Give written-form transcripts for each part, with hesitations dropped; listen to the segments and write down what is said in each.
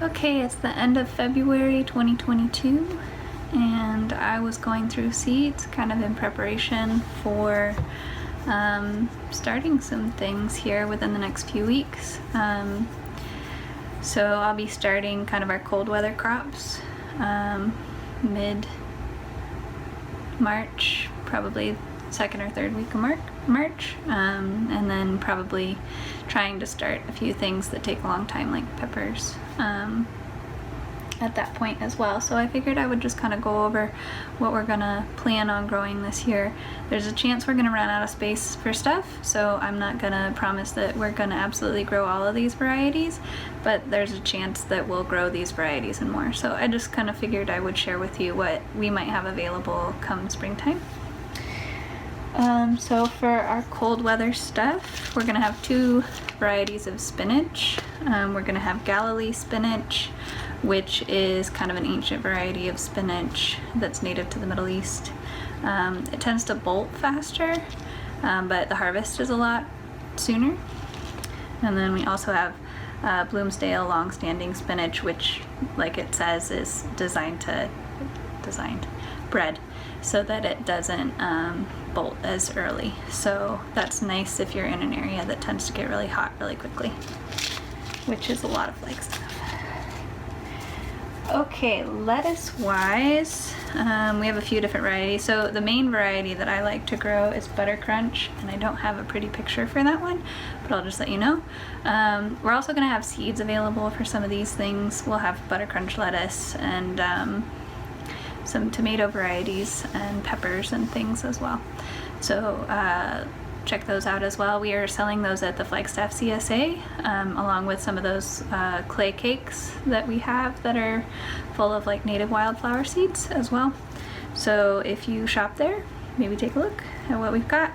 Okay, it's the end of February 2022, and I was going through seeds kind of in preparation for starting some things here within the next few weeks. So I'll be starting kind of our cold weather crops mid-March, probably second or third week of March, and then probably trying to start a few things that take a long time, like peppers, at that point as well. So I figured I would just kind of go over what we're gonna plan on growing this year. There's a chance we're gonna run out of space for stuff, so I'm not gonna promise that we're gonna absolutely grow all of these varieties, but there's a chance that we'll grow these varieties and more. So I just kind of figured I would share with you what we might have available come springtime. So for our cold weather stuff, we're gonna have two varieties of spinach. We're gonna have Galilee spinach, which is kind of an ancient variety of spinach that's native to the Middle East. It tends to bolt faster, but the harvest is a lot sooner. And then we also have Bloomsdale long-standing spinach, which, like it says, is bred so that it doesn't bolt as early. So that's nice if you're in an area that tends to get really hot really quickly, which is a lot of Flagstaff. Okay, lettuce-wise, we have a few different varieties. So the main variety that I like to grow is Butter Crunch, and I don't have a pretty picture for that one, but I'll just let you know. We're also gonna have seeds available for some of these things. We'll have Butter Crunch lettuce and some tomato varieties and peppers and things as well. So check those out as well. We are selling those at the Flagstaff CSA, along with some of those clay cakes that we have that are full of like native wildflower seeds as well. So if you shop there, maybe take a look at what we've got.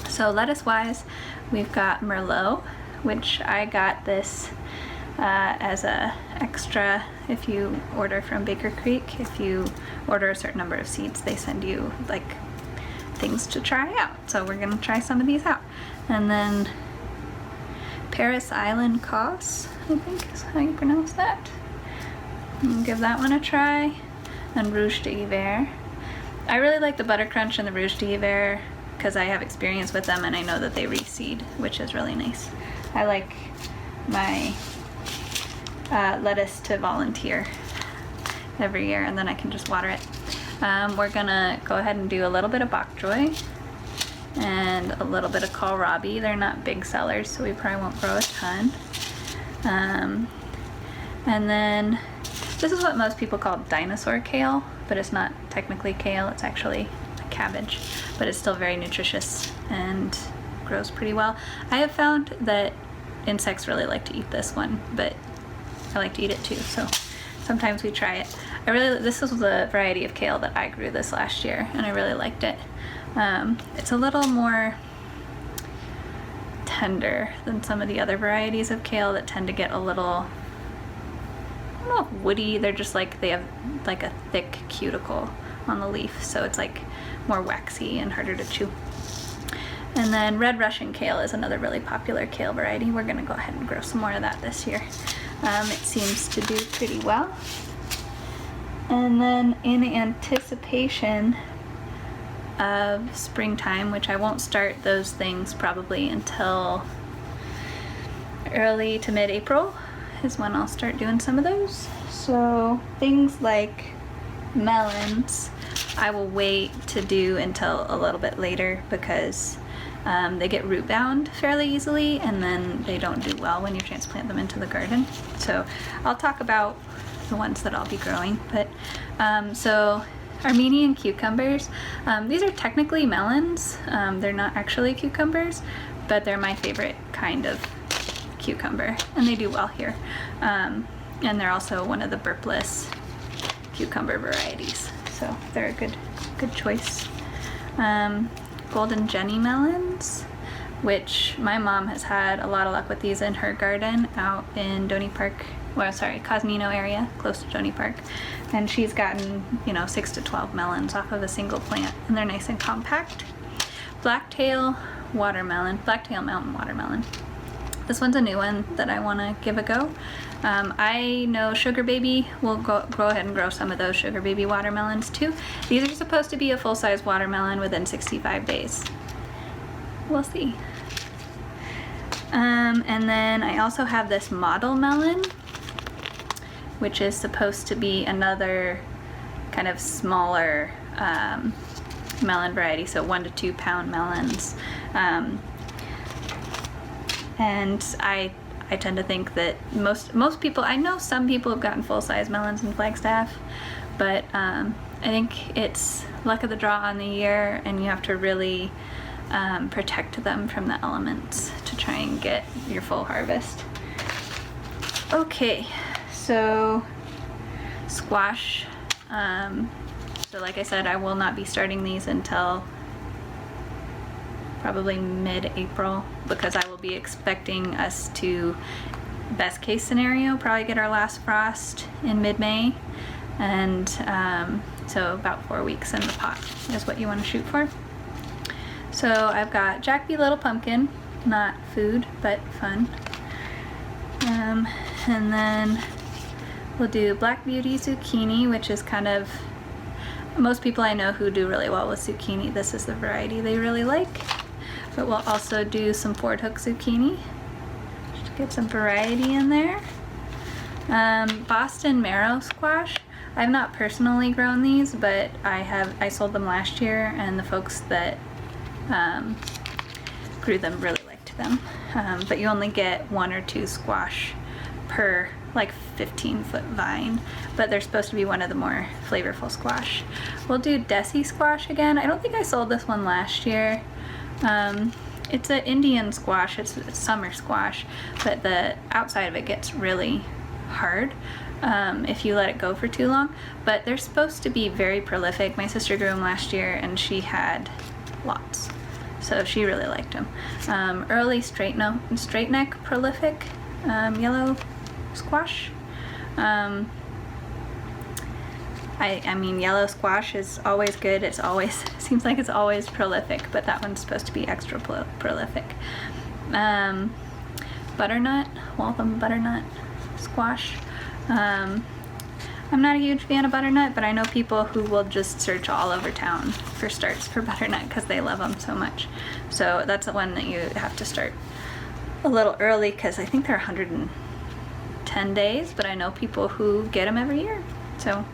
So lettuce wise, we've got Merlot, which I got this as a extra if you order from Baker Creek. If you order a certain number of seeds, they send you like things to try out. So we're gonna try some of these out. And then Paris Island Cos, I think is how you pronounce that. I'll give that one a try. And Rouge d'Hiver. I really like the Butter Crunch and the Rouge d'Hiver because I have experience with them and I know that they reseed, which is really nice. I like my lettuce to volunteer every year, and then I can just water it. We're gonna go ahead and do a little bit of bok choy and a little bit of kohlrabi. They're not big sellers, so we probably won't grow a ton. And then this is what most people call dinosaur kale, but it's not technically kale, it's actually a cabbage, but it's still very nutritious and grows pretty well. I have found that insects really like to eat this one, but I like to eat it too, so sometimes we try it. This was the variety of kale that I grew this last year, and I really liked it. It's a little more tender than some of the other varieties of kale that tend to get a little, I don't know if woody, they're just like, they have like a thick cuticle on the leaf, so it's like more waxy and harder to chew. And then Red Russian kale is another really popular kale variety. We're gonna go ahead and grow some more of that this year. It seems to do pretty well. And then in anticipation of springtime, which I won't start those things probably until early to mid-April is when I'll start doing some of those. So things like melons, I will wait to do until a little bit later because they get root bound fairly easily and then they don't do well when you transplant them into the garden. So I'll talk about the ones that I'll be growing. But so Armenian cucumbers, these are technically melons. They're not actually cucumbers, but they're my favorite kind of cucumber and they do well here. And they're also one of the burpless cucumber varieties. So they're a good choice. Golden Jenny melons, which my mom has had a lot of luck with these in her garden out in Cosmino area, close to Donny Park. And she's gotten, 6 to 12 melons off of a single plant, and they're nice and compact. Blacktail mountain watermelon. This one's a new one that I want to give a go. I know Sugar Baby will go ahead and grow some of those Sugar Baby watermelons too. These are supposed to be a full-size watermelon within 65 days. We'll see. And then I also have this model melon, which is supposed to be another kind of smaller melon variety, so 1 to 2 pound melons. And I tend to think that most people, I know some people have gotten full-size melons in Flagstaff, but I think it's luck of the draw on the year, and you have to really protect them from the elements to try and get your full harvest. Okay, so squash. So like I said, I will not be starting these until probably mid-April, because I will be expecting us to, best case scenario, probably get our last frost in mid-May, and so about 4 weeks in the pot is what you want to shoot for. So I've got Jack B. Little Pumpkin, not food but fun, and then we'll do Black Beauty Zucchini, which is kind of, most people I know who do really well with zucchini, this is the variety they really like. But we'll also do some Ford Hook zucchini, just to get some variety in there. Boston Marrow Squash. I've not personally grown these, but I sold them last year, and the folks that grew them really liked them. But you only get 1 or 2 squash per like 15-foot vine, but they're supposed to be one of the more flavorful squash. We'll do Deca Squash again. I don't think I sold this one last year. It's an Indian squash, it's summer squash, but the outside of it gets really hard if you let it go for too long. But they're supposed to be very prolific. My sister grew them last year and she had lots, so she really liked them. Early straight neck prolific yellow squash. I mean, yellow squash is always good. It's always, seems like it's always prolific, but that one's supposed to be extra prolific. Butternut, Waltham butternut squash. I'm not a huge fan of butternut, but I know people who will just search all over town for starts for butternut because they love them so much. So that's the one that you have to start a little early, because I think they're 110 days, but I know people who get them every year. So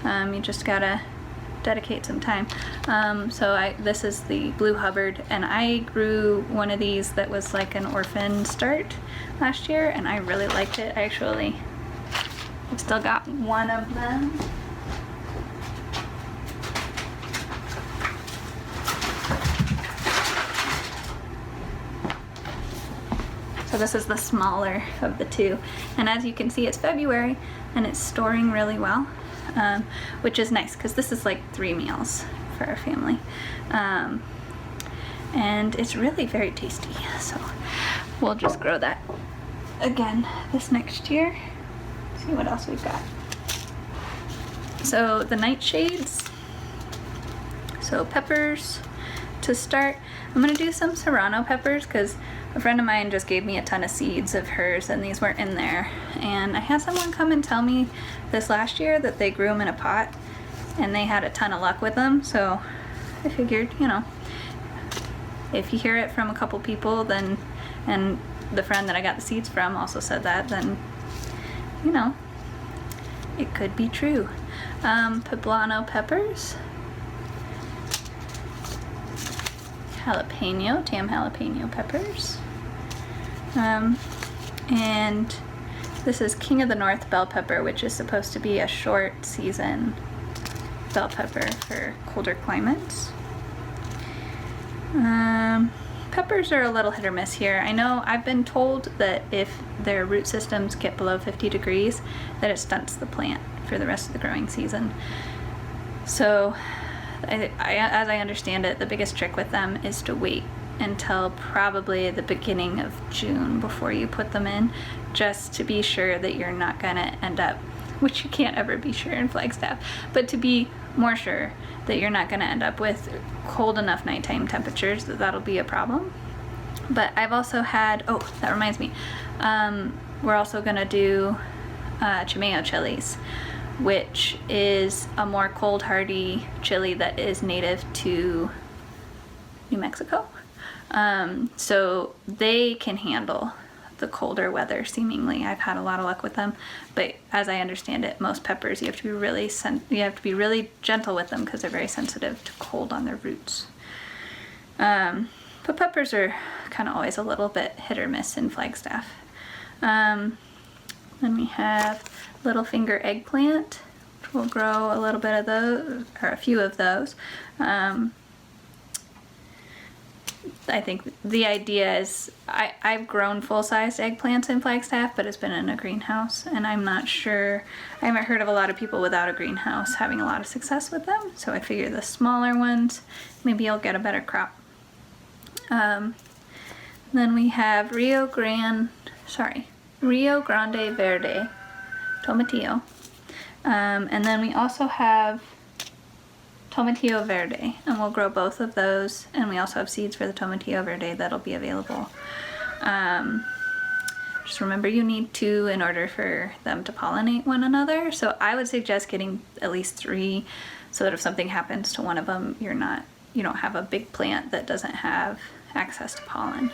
you just gotta dedicate some time. This is the Blue Hubbard, and I grew one of these that was like an orphan start last year, and I really liked it. I've still got one of them. So this is the smaller of the two, and as you can see, it's February and it's storing really well, which is nice because this is like 3 meals for our family, and it's really very tasty. So we'll just grow that again this next year. Let's see what else we've got. So the nightshades, so peppers to start. I'm gonna do some serrano peppers because a friend of mine just gave me a ton of seeds of hers and these weren't in there, and I had someone come and tell me this last year that they grew them in a pot and they had a ton of luck with them. So I figured, you know, if you hear it from a couple people, then, and the friend that I got the seeds from also said that, then, you know, it could be true. Poblano peppers, jalapeno, tam jalapeno peppers, and this is King of the North bell pepper, which is supposed to be a short season bell pepper for colder climates. Peppers are a little hit or miss here. I know I've been told that if their root systems get below 50 degrees, that it stunts the plant for the rest of the growing season. So as I understand it, the biggest trick with them is to wait until probably the beginning of June before you put them in, just to be sure that you're not gonna end up, which you can't ever be sure in Flagstaff, but to be more sure that you're not gonna end up with cold enough nighttime temperatures that that'll be a problem. But I've also had, oh, that reminds me, we're also gonna do Chimeo chilies, which is a more cold hardy chili that is native to New Mexico. So they can handle the colder weather, seemingly. I've had a lot of luck with them, but as I understand it, most peppers you have to be really gentle with them because they're very sensitive to cold on their roots. But peppers are kind of always a little bit hit or miss in Flagstaff. Then we have little finger eggplant, which will grow a little bit of those, or a few of those. I think the idea is, I've grown full-sized eggplants in Flagstaff, but it's been in a greenhouse, and I'm not sure, I haven't heard of a lot of people without a greenhouse having a lot of success with them, so I figure the smaller ones, maybe you'll get a better crop. Then we have Rio Grande Verde Tomatillo, and then we also have Tomatillo Verde, and we'll grow both of those, and we also have seeds for the Tomatillo Verde that'll be available. Just remember you need 2 in order for them to pollinate one another, so I would suggest getting at least 3 so that if something happens to one of them, you don't have a big plant that doesn't have access to pollen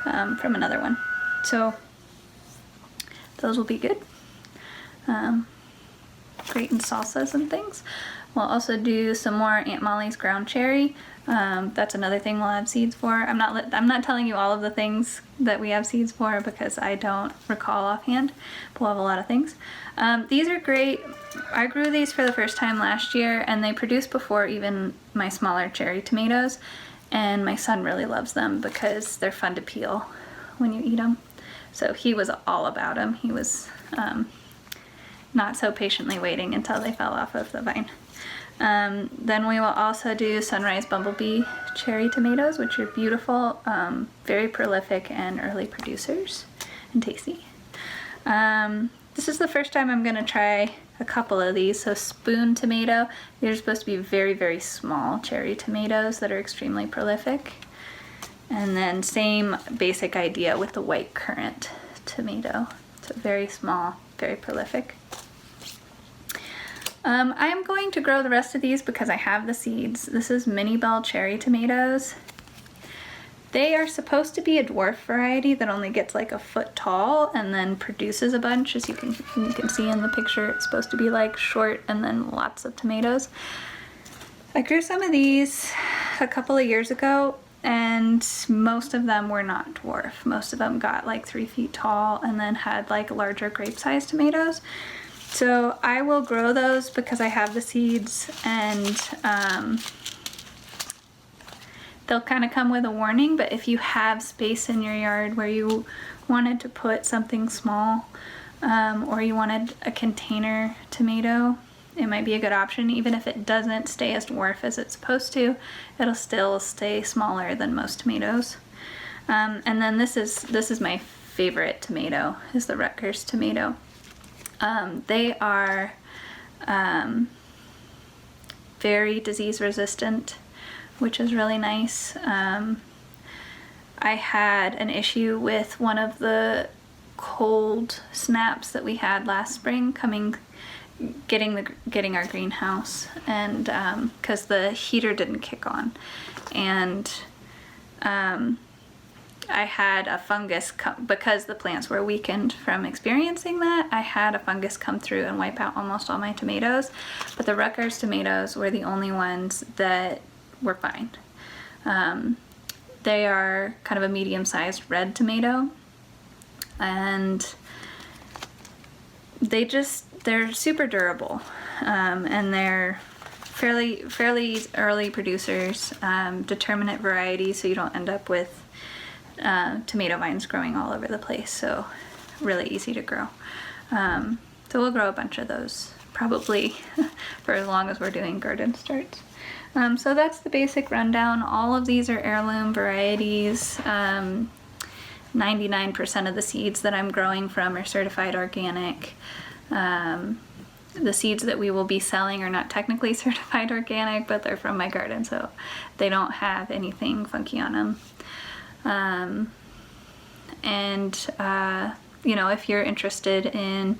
from another one. So those will be good. Great in salsas and things. We'll also do some more Aunt Molly's ground cherry. That's another thing we'll have seeds for. I'm not telling you all of the things that we have seeds for because I don't recall offhand, but we'll have a lot of things. These are great. I grew these for the first time last year, and they produced before even my smaller cherry tomatoes, and my son really loves them because they're fun to peel when you eat them. So he was all about them. He was not so patiently waiting until they fell off of the vine. Then we will also do Sunrise Bumblebee cherry tomatoes, which are beautiful, very prolific and early producers, and tasty. This is the first time I'm going to try a couple of these. So Spoon tomato, these are supposed to be very, very small cherry tomatoes that are extremely prolific. And then same basic idea with the white currant tomato. So very small, very prolific. I am going to grow the rest of these because I have the seeds. This is Mini Bell cherry tomatoes. They are supposed to be a dwarf variety that only gets like a foot tall and then produces a bunch. As you can see in the picture, it's supposed to be like short and then lots of tomatoes. I grew some of these a couple of years ago, and most of them were not dwarf. Most of them got like 3 feet tall and then had like larger grape-sized tomatoes. So I will grow those because I have the seeds, and they'll kind of come with a warning, but if you have space in your yard where you wanted to put something small, or you wanted a container tomato, it might be a good option. Even if it doesn't stay as dwarf as it's supposed to, it'll still stay smaller than most tomatoes. And then this is my favorite tomato, is the Rutgers tomato. They are very disease resistant, which is really nice. I had an issue with one of the cold snaps that we had last spring getting our greenhouse, and because the heater didn't kick on, and I had a fungus because the plants were weakened from experiencing that. I had a fungus come through and wipe out almost all my tomatoes, but the Rutgers tomatoes were the only ones that were fine. They are kind of a medium-sized red tomato, and they're super durable, and they're fairly early producers, determinate varieties, so you don't end up with tomato vines growing all over the place, so really easy to grow. So we'll grow a bunch of those probably for as long as we're doing garden starts. So that's the basic rundown. All of these are heirloom varieties. 99% of the seeds that I'm growing from are certified organic. The seeds that we will be selling are not technically certified organic, but they're from my garden, so they don't have anything funky on them. You know, if you're interested in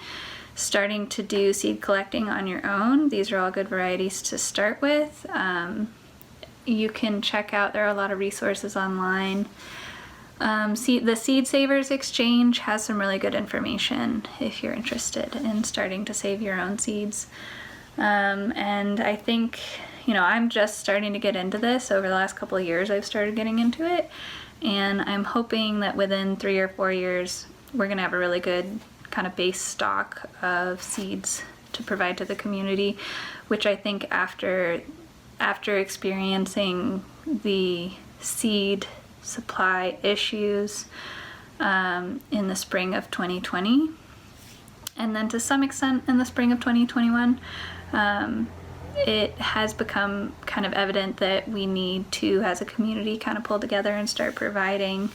starting to do seed collecting on your own, these are all good varieties to start with. You can check out, there are a lot of resources online. The Seed Savers Exchange has some really good information if you're interested in starting to save your own seeds. And I think, you know, I'm just starting to get into this. Over the last couple of years I've started getting into it, and I'm hoping that within 3 or 4 years we're gonna have a really good kind of base stock of seeds to provide to the community, which I think after experiencing the seed supply issues in the spring of 2020, and then to some extent in the spring of 2021, it has become kind of evident that we need to, as a community, kind of pull together and start providing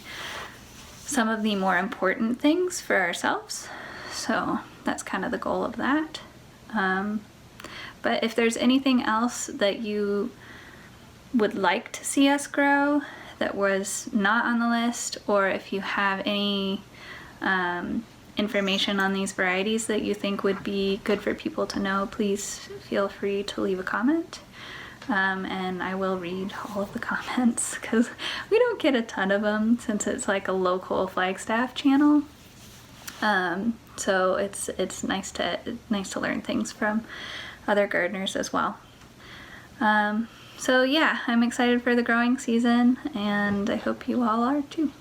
some of the more important things for ourselves. So that's kind of the goal of that. But if there's anything else that you would like to see us grow that was not on the list, or if you have any information on these varieties that you think would be good for people to know, please feel free to leave a comment. And I will read all of the comments, because we don't get a ton of them since it's like a local Flagstaff channel. So it's nice to learn things from other gardeners as well. So yeah, I'm excited for the growing season, and I hope you all are too.